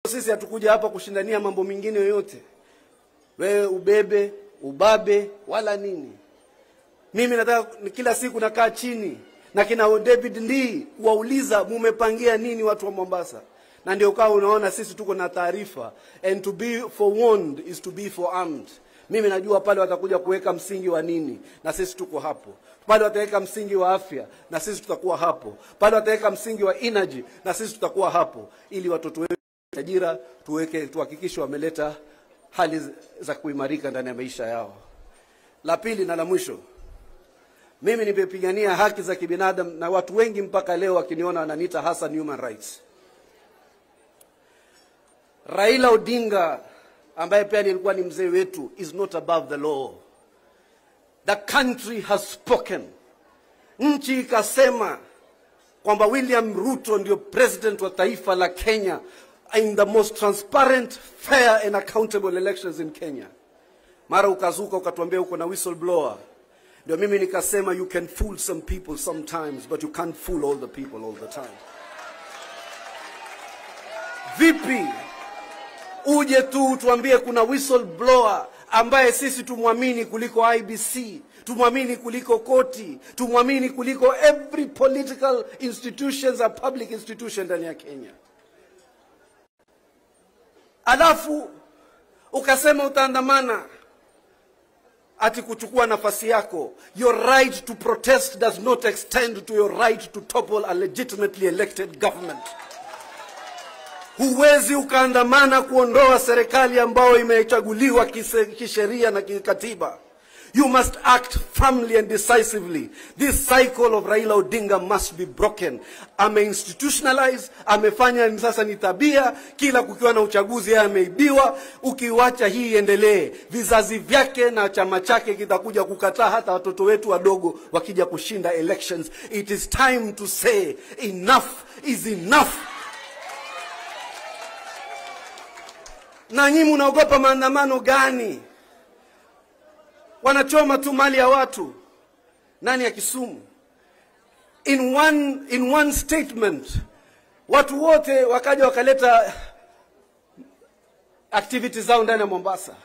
Sisi hatukuja hapa kushindania mambo mengine yoyote. Wewe ubebe, ubabe, wala nini. Mimi nataka kila siku nakaa chini na kina David Lee wauliza mumepangia nini watu wa Mombasa. Na ndio kwa unaona sisi tuko na taarifa, and to be forewarned is to be forearmed. Mimi najua pale watakuja kuweka msingi wa nini, na sisi tuko hapo. Pale wataweka msingi wa afya, na sisi tutakuwa hapo. Pale wataweka msingi wa energy, na sisi tutakuwa hapo, ili watoto wetu ajira tuhakikishe wameleta hali za kuimarika ndani ya maisha yao. La pili na la mwisho, mimi nimepigania haki za kibinadamu, na watu wengi mpaka leo wakiniona wananiita Hassan Human Rights. Raila Odinga ambaye pia alikuwa ni mzee wetu is not above the law. The country has spoken. Nchi ikasema kwamba William Ruto ndio president wa taifa la Kenya in the most transparent, fair and accountable elections in Kenya. Mara ukazuka ukatuambia uko na whistleblower. Ndio mimi nikasema you can fool some people sometimes, but you can't fool all the people all the time. Vipi uje tu tuambie kuna whistleblower ambaye sisi tumwamini kuliko IBC, tumwamini kuliko koti, tumwamini kuliko every political institutions and public institution ndani ya Kenya. Alafu ukasema utaandamana ati kuchukua nafasi yako. Your right to protest does not extend to your right to topple a legitimately elected government. Huwezi ukaandamana kuondoa serikali ambayo imechaguliwa kisheria na kikatiba. You must act firmly and decisively. This cycle of Raila Odinga must be broken. Ame-institutionalize, amefanya sasa ni tabia, kila kukiwa na uchaguzi yeye ameibiwa. Ukiwacha hii endelee, vizazi vyake na chama chake kitakuja kukataa hata watoto wetu wadogo wakija kushinda elections. It is time to say enough is enough. Na nyinyi mnaogopa maandamano gani? Wanachoma tu mali ya watu. Nani ya Kisumu? In one statement, watu wote wakaja wakaleta activities zao ndani ya Mombasa.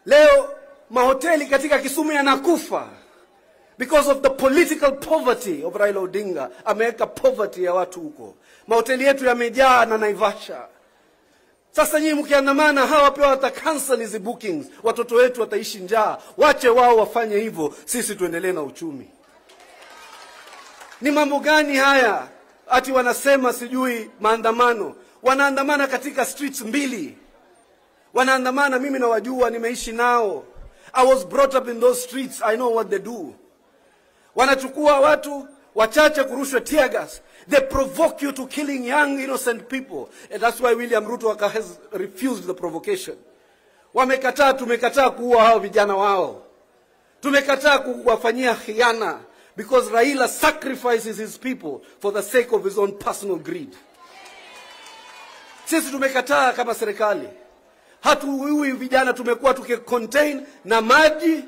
Leo mahoteli katika Kisumu yanakufa because of the political poverty of Raila Odinga. Ameweka poverty ya watu huko. Mahoteli yetu yamejaa na Naivasha. Sasa nyinyi mkiandamana hawa pia watacancel hizo bookings. Watoto wetu wataishi njaa. Wache wao wafanye hivyo, sisi tuendelee na uchumi. Ni mambo gani haya? Ati wanasema sijui maandamano. Wanaandamana katika streets mbili. Wanaandamana, mimi nawajua, nimeishi nao. I was brought up in those streets. I know what they do. Wanachukua watu wachache kurushwa tear gas. They provoke you to killing young innocent people. And that's why William Ruto has refused the provocation. Wamekataa, tumekataa kuua hao vijana wao. Tumekataa kuwafanyia khiana. Because Raila sacrifices his people for the sake of his own personal greed. Sisi tumekataa kama serikali. Hatuui vijana, tumekuwa tukicontain na maji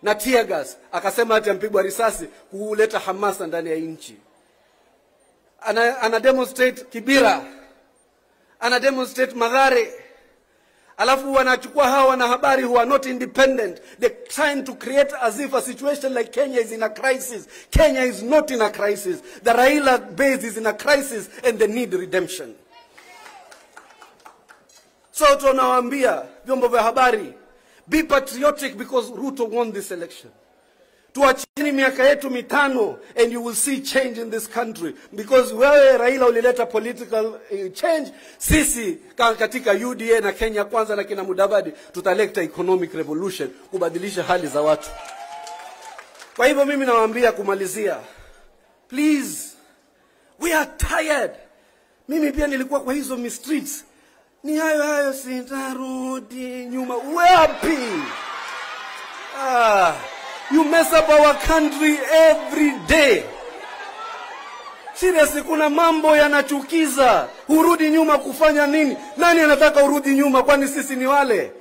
na tear gas. Akasema ati ampigwa risasi kuleta hamasa ndani ya nchi. Ana demonstrate Kibira. Ana demonstrate Mathare. Alafu wanachukua hawa wanahabari who are not independent. They're trying to create as if a situation like Kenya is in a crisis. Kenya is not in a crisis. The Raila base is in a crisis and they need redemption. So tunawaambia vyombo vya habari, be patriotic because Ruto won this election. Tuacheni miaka yetu mitano and you will see change in this country. Because wewe Raila ulileta political change, sisi katika UDA na Kenya Kwanza na kina Mudavadi tutaleta economic revolution, kubadilisha hali za watu. Kwa hivyo mimi nawaambia kumalizia, please, we are tired. Mimi pia nilikuwa kwa hizo streets. Ni hayo sitarudi nyuma. Wapi? You mess up our country every day. Seriously, kuna mambo yanachukiza. Urudi nyuma kufanya nini? Nani anataka urudi nyuma, kwani sisi ni wale?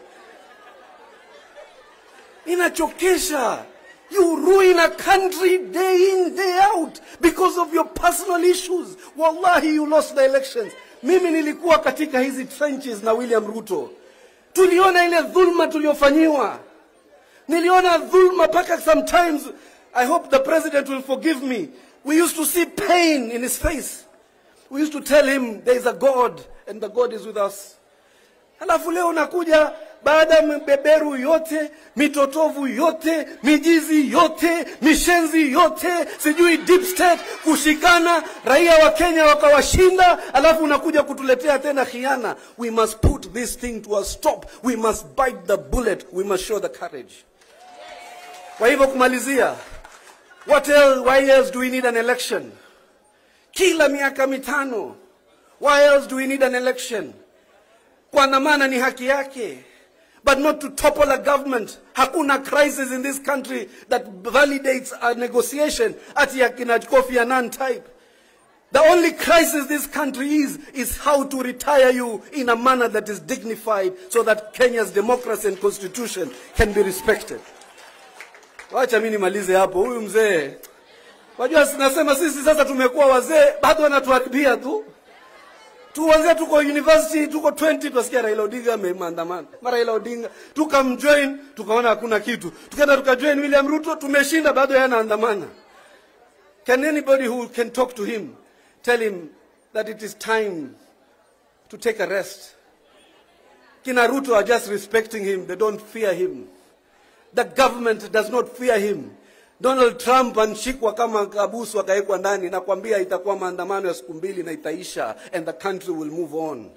Inachokesha. You ruin a country day in, day out because of your personal issues. Wallahi, you lost the elections. Mimi nilikuwa katika hizi trenches na William Ruto. Tuliona ile dhulma tuliofanyiwa. Niliona dhulma paka sometimes, I hope the president will forgive me. We used to see pain in his face. We used to tell him there is a God and the God is with us. Halafu leo nakuja baada ya mbeberu yote, mitotovu yote, mijizi yote, mishenzi yote, sijui deep state kushikana, raia wa Kenya wakawashinda, halafu unakuja kutuletea tena khiana. We must put this thing to a stop. We must bite the bullet. We must show the courage. Kwa hivyo kumalizia, why else do we need an election? Kila miaka mitano. Why else do we need an election? Kuandamana ni haki yake, but not to topple a government. Hakuna crisis in this country that validates a negotiation at yakina Kofi Annan type. The only crisis this country is how to retire you in a manner that is dignified so that Kenya's democracy and constitution can be respected. Wacha mimi nimalize hapo. Huyu mzee, wajua nasema sisi sasa tumekuwa wazee, bado wanatuharibia tu. Tuanze tuko university, tuko 20, tusikia Raila Odinga maandamano. Mara Raila Odinga tukamjoin, tukaona hakuna kitu. Tukaenda tukajoin William Ruto, tumeshinda bado yanaandamana. Can anybody who can talk to him tell him that it is time to take a rest? Kina Ruto are just respecting him, they don't fear him. The government does not fear him. Donald Trump anshikwa kama kabusu akaekwa ndani na kuambia itakuwa maandamano ya siku mbili na itaisha and the country will move on.